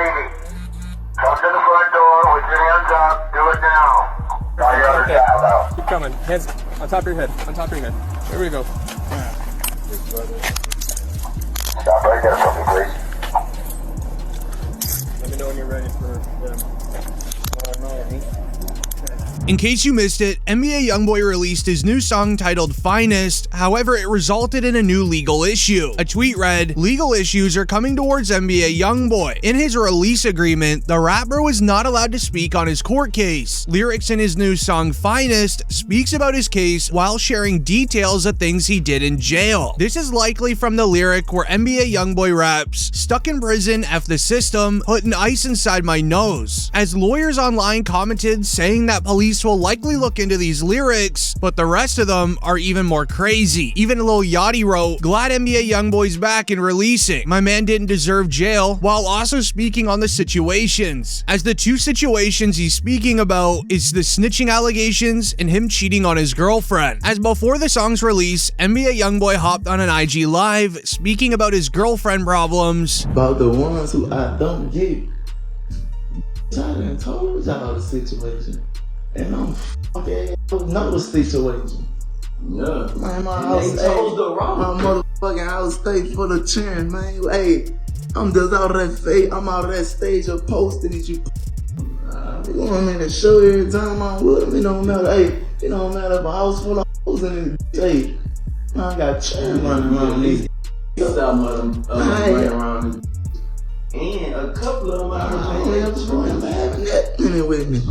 baby. Come to the front door with your hands up. Do it now. Got your other child out. Keep coming. Hands on top of your head. On top of your head. There we go. Stop right there for me, please. Let me know when you're ready for them. In case you missed it, NBA YoungBoy released his new song titled Finest, however it resulted in a new legal issue. A tweet read, "Legal issues are coming towards NBA YoungBoy." In his release agreement, the rapper was not allowed to speak on his court case. Lyrics in his new song Finest speaks about his case while sharing details of things he did in jail. This is likely from the lyric where NBA YoungBoy raps, "Stuck in prison, F the system, putting ice inside my nose." As lawyers online commented saying that police will likely look into these lyrics, but the rest of them are even more crazy. Even Lil Yachty wrote, "Glad NBA YoungBoy's back and releasing. My man didn't deserve jail," while also speaking on the situations. As the two situations he's speaking about is the snitching allegations and him cheating on his girlfriend. As before the song's release, NBA YoungBoy hopped on an IG live speaking about his girlfriend problems. About the ones who I don't get. I done told y'all the situation. And I'm fucking know the situation. Yeah. Man, my house stay. My motherfucking house stay full of cheering, man. Hey, I'm just out of that fate. I'm out of that stage of posting that you. You want me to show every time I'm with them? It don't matter. Hey, it don't matter if a house full of hoes in it. Hey, man, I got cheering running around these. Some of them running around. And a couple of them I'm having that minute with me.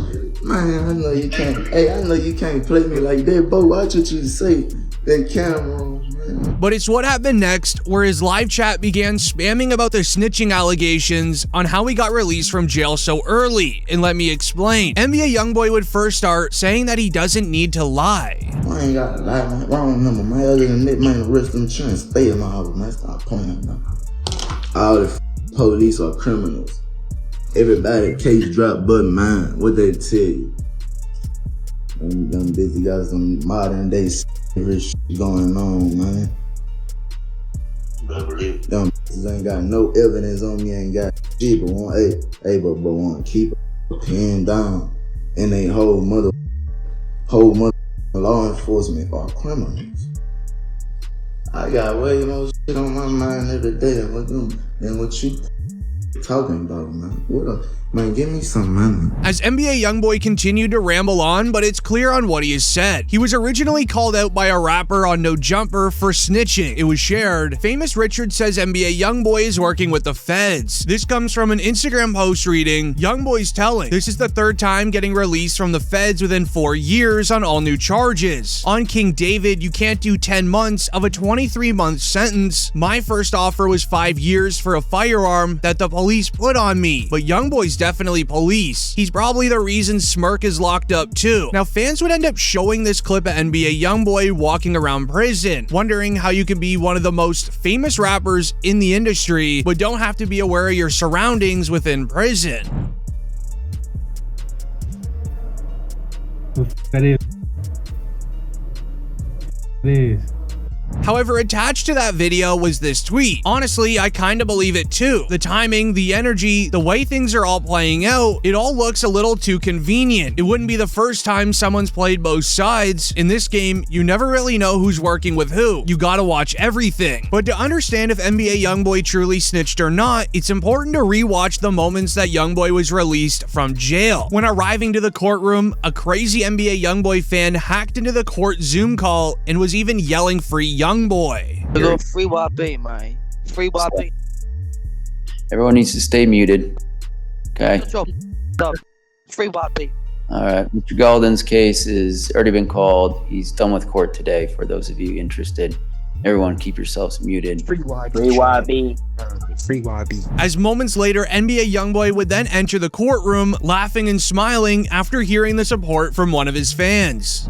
Man, I know you can't. Hey, I know you can't play me like that, but watch what you say. That camera on, man. But it's what happened next, where his live chat began spamming about the snitching allegations on how he got released from jail so early. And let me explain. NBA YoungBoy would first start saying that he doesn't need to lie. I ain't got to lie, man. I don't remember, man. Other than that, man, the rest of them trying to stay in my house, man. Stop playing, man. All the police are criminals. Everybody case drop but mine. What they tell you? Them busy got some modern day shit going on, man. Them ain't got no evidence on me, ain't got shit, but want to keep a pen down. And they whole mother law enforcement are criminals. I got way more shit on my mind every day than what you talking about, man. Man, give me some money. As NBA YoungBoy continued to ramble on, but it's clear on what he has said. He was originally called out by a rapper on No Jumper for snitching. It was shared. Famous Richard says NBA YoungBoy is working with the feds. This comes from an Instagram post reading, "YoungBoy's telling. This is the third time getting released from the feds within 4 years on all new charges. On King David, you can't do 10 months of a 23-month sentence. My first offer was 5 years for a firearm that the police put on me, but YoungBoy's definitely police. He's probably the reason Smirk is locked up too." Now, fans would end up showing this clip of NBA YoungBoy walking around prison, wondering how you can be one of the most famous rappers in the industry, but don't have to be aware of your surroundings within prison. It is. However, attached to that video was this tweet. Honestly, I kind of believe it too. The timing, the energy, the way things are all playing out, it all looks a little too convenient. It wouldn't be the first time someone's played both sides. In this game, you never really know who's working with who. You gotta watch everything. But to understand if NBA YoungBoy truly snitched or not, it's important to rewatch the moments that YoungBoy was released from jail. When arriving to the courtroom, a crazy NBA YoungBoy fan hacked into the court Zoom call and was even yelling free YoungBoy. A little free YB, man. Free YB. Everyone needs to stay muted. Okay. Free YB. All right. Mr. Golden's case has already been called. He's done with court today. For those of you interested, everyone keep yourselves muted. Free YB. Free YB. Free YB. As moments later, NBA YoungBoy would then enter the courtroom, laughing and smiling after hearing the support from one of his fans.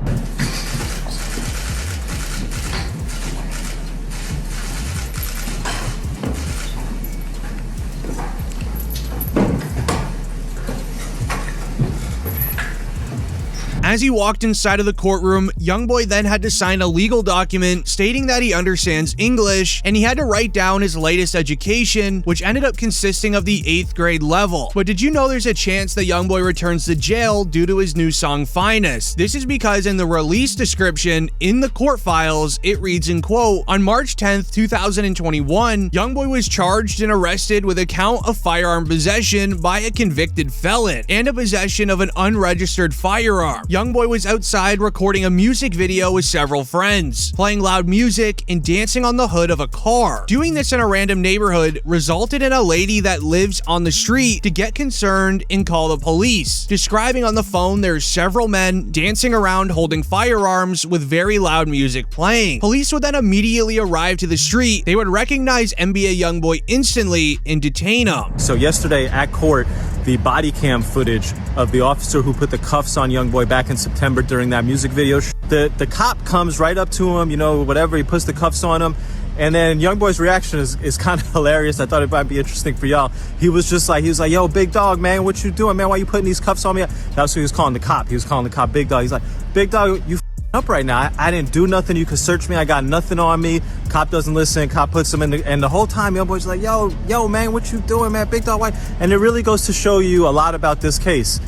As he walked inside of the courtroom, YoungBoy then had to sign a legal document stating that he understands English, and he had to write down his latest education, which ended up consisting of the 8th grade level. But did you know there's a chance that YoungBoy returns to jail due to his new song Finest? This is because in the release description in the court files, it reads in quote, "On March 10th, 2021, YoungBoy was charged and arrested with a count of firearm possession by a convicted felon and a possession of an unregistered firearm. YoungBoy was outside recording a music video with several friends, playing loud music and dancing on the hood of a car. Doing this in a random neighborhood resulted in a lady that lives on the street to get concerned and call the police, describing on the phone there's several men dancing around holding firearms with very loud music playing. Police would then immediately arrive to the street. They would recognize NBA YoungBoy instantly and detain him." So yesterday at court, the body cam footage of the officer who put the cuffs on YoungBoy back in September during that music video, the cop comes right up to him, you know, whatever, he puts the cuffs on him. And then YoungBoy's reaction is kind of hilarious. I thought it might be interesting for y'all. He was like, yo, big dog, man, what you doing, man? Why you putting these cuffs on me? That's what he was calling the cop. He was calling the cop big dog. He's like, big dog, you up right now. I didn't do nothing. You could search me. I got nothing on me. Cop doesn't listen. Cop puts him in and the whole time YoungBoy's like, yo, man, what you doing, man? Big dog, why? And it really goes to show you a lot about this case.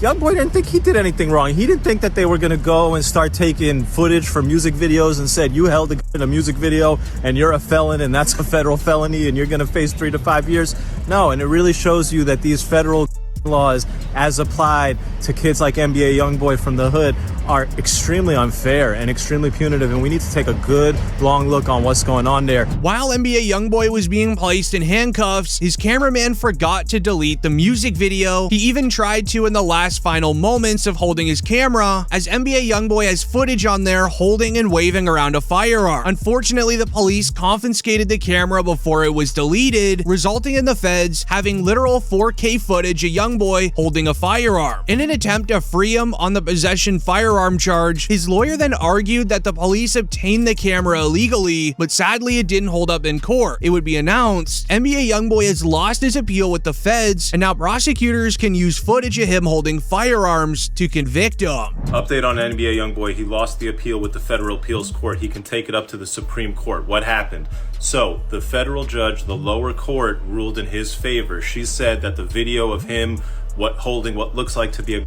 YoungBoy didn't think he did anything wrong. He didn't think that they were going to go and start taking footage from music videos and said, you held a gun in a music video and you're a felon and that's a federal felony and you're going to face 3 to 5 years. No, and it really shows you that these federal laws as applied to kids like NBA YoungBoy from the hood are extremely unfair and extremely punitive, and we need to take a good long look on what's going on there. While NBA YoungBoy was being placed in handcuffs, his cameraman forgot to delete the music video. He even tried to in the last final moments of holding his camera, as NBA YoungBoy has footage on there holding and waving around a firearm. Unfortunately, the police confiscated the camera before it was deleted, resulting in the feds having literal 4K footage of YoungBoy holding a firearm. In an attempt to free him on the possession firearm charge, his lawyer then argued that the police obtained the camera illegally, but sadly it didn't hold up in court. It would be announced NBA YoungBoy has lost his appeal with the feds, and now prosecutors can use footage of him holding firearms to convict him. Update on NBA YoungBoy. He lost the appeal with the federal appeals court. He can take it up to the Supreme Court. What happened? So the federal judge, the lower court, ruled in his favor. She said that the video of him holding what looks like to be a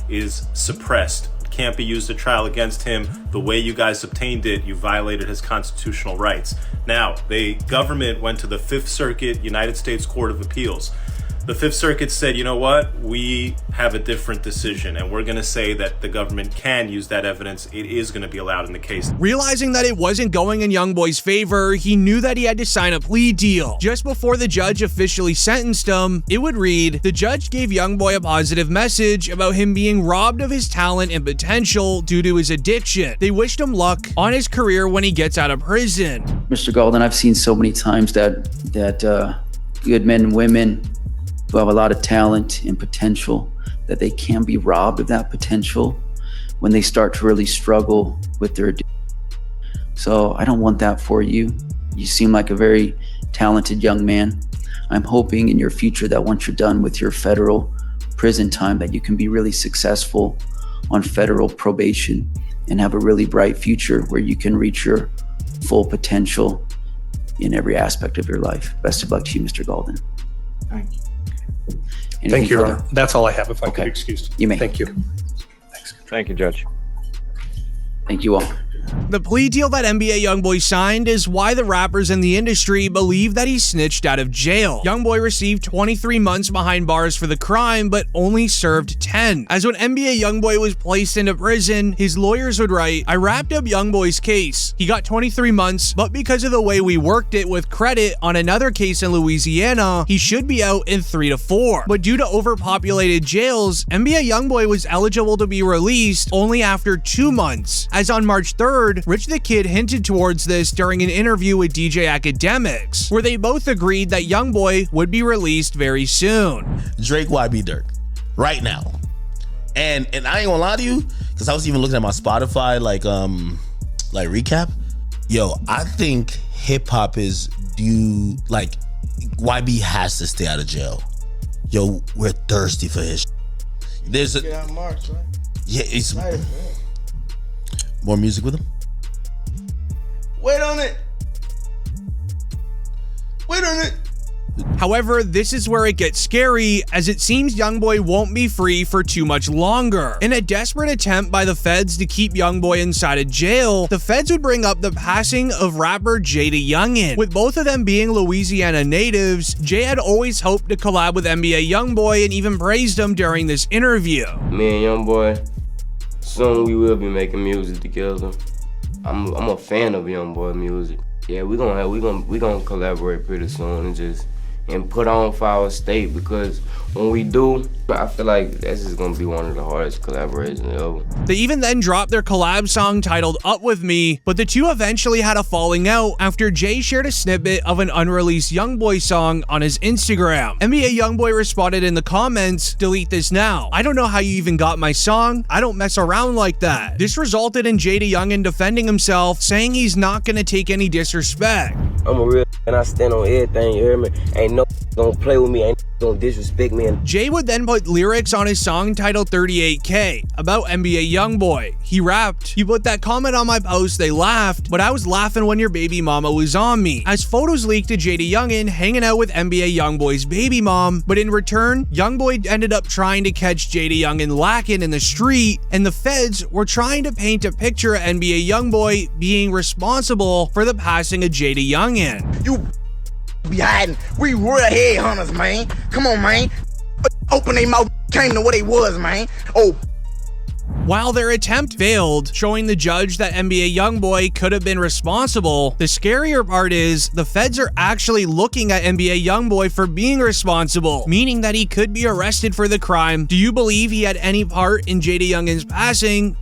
is suppressed. Can't be used at trial against him. The way you guys obtained it, you violated his constitutional rights. Now, the government went to the 5th Circuit United States Court of Appeals. The 5th Circuit said, you know what? We have a different decision, and we're going to say that the government can use that evidence. It is going to be allowed in the case. Realizing that it wasn't going in YoungBoy's favor, he knew that he had to sign a plea deal. Just before the judge officially sentenced him, it would read, "The judge gave YoungBoy a positive message about him being robbed of his talent and potential due to his addiction. They wished him luck on his career when he gets out of prison." Mr. Golden, I've seen so many times that good men and women who have a lot of talent and potential, that they can be robbed of that potential when they start to really struggle with their addiction. So I don't want that for you. You seem like a very talented young man. I'm hoping in your future that once you're done with your federal prison time, that you can be really successful on federal probation and have a really bright future where you can reach your full potential in every aspect of your life. Best of luck to you, Mr. Golden. Thank you. Anything Thank you, Your further? Honor. That's all I have, if I Okay. could excuse. You may. Thank you. Thank you, Judge. Thank you all. The plea deal that NBA YoungBoy signed is why the rappers in the industry believe that he snitched out of jail. YoungBoy received 23 months behind bars for the crime, but only served 10. As when NBA YoungBoy was placed into prison, his lawyers would write, "I wrapped up YoungBoy's case. He got 23 months, but because of the way we worked it with credit on another case in Louisiana, he should be out in 3 to 4. But due to overpopulated jails, NBA YoungBoy was eligible to be released only after 2 months. As on March 3rd, Rich the Kid hinted towards this during an interview with DJ Academics, where they both agreed that YoungBoy would be released very soon. Drake, YB, Dirk, right now. And I ain't gonna lie to you, because I was even looking at my Spotify like recap. Yo, I think hip hop is due, like, YB has to stay out of jail. Yo, we're thirsty for his. There's a Get out in March, right? Yeah, it's more music with him. Wait on it. Wait on it. However, this is where it gets scary, as it seems YoungBoy won't be free for too much longer. In a desperate attempt by the feds to keep YoungBoy inside of jail, the feds would bring up the passing of rapper Jada. With both of them being Louisiana natives, Jay had always hoped to collab with NBA YoungBoy and even praised him during this interview. Me and YoungBoy, soon we will be making music together. I'm a fan of YoungBoy music. Yeah, we gonna collaborate pretty soon and put on for our state, because when we do, I feel like this is gonna be one of the hardest collaborations ever. They even then dropped their collab song titled Up With Me, but the two eventually had a falling out after Jay shared a snippet of an unreleased YoungBoy song on his Instagram. NBA YoungBoy responded in the comments, "Delete this now. I don't know how you even got my song. I don't mess around like that." This resulted in Jada defending himself, saying he's not gonna take any disrespect. I'm a real and I stand on everything, you hear me? Ain't no gonna play with me, ain't gonna disrespect me. Jay would then put lyrics on his song titled 38K about NBA YoungBoy. He rapped, "You put that comment on my post, they laughed, but I was laughing when your baby mama was on me." As photos leaked to Jada hanging out with NBA YoungBoy's baby mom, but in return, YoungBoy ended up trying to catch Jada lacking in the street, and the feds were trying to paint a picture of NBA YoungBoy being responsible for the passing of Jada. You be hiding. We real headhunters, man. Come on, man. Open their mouth, came to what they was, man. Oh. While their attempt failed, showing the judge that NBA YoungBoy could have been responsible, the scarier part is the feds are actually looking at NBA YoungBoy for being responsible, meaning that he could be arrested for the crime. Do you believe he had any part in Jada passing?